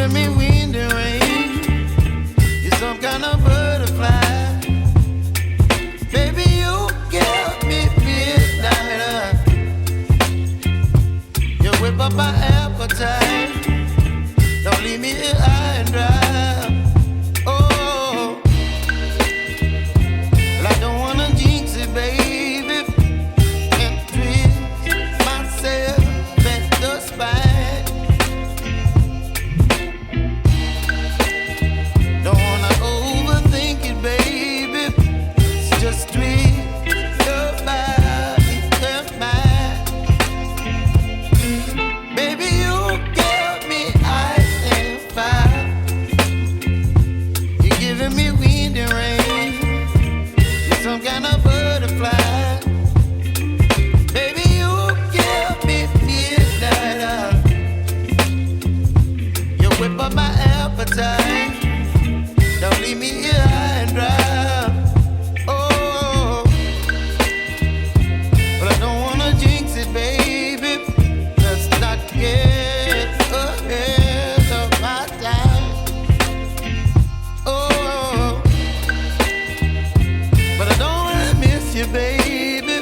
giving me wind and rain. You're some kind of butterfly. Baby, you give me midnight. You whip up my appetite. Don't leave me here high and dry. Oh, well, I don't wanna jinx it, baby. Can't twist myself at the spine. Don't wanna overthink it, baby. It's just twist your body and mine. Baby, you give me ice and fire. You're giving me wind and rain. You're some kind of butterfly. Baby, you give me midnight. You whip up my appetite. Don't leave me here high and dry. Oh, but I don't wanna jinx it, baby. Let's not get ahead of my time. Oh, but I don't wanna miss you, baby.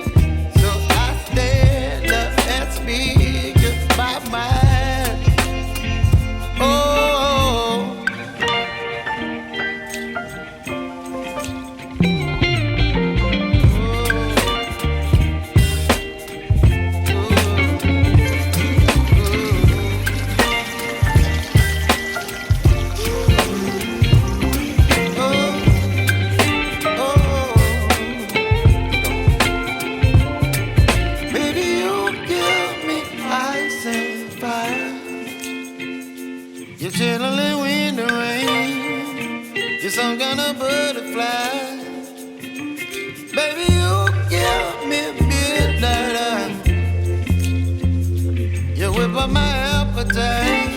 So I stand up and speak my mind. Oh. Baby, you give me ice and fire. You're chilling wind and rain. You're some kind of butterfly. Baby, you give me midnight. You whip up my appetite.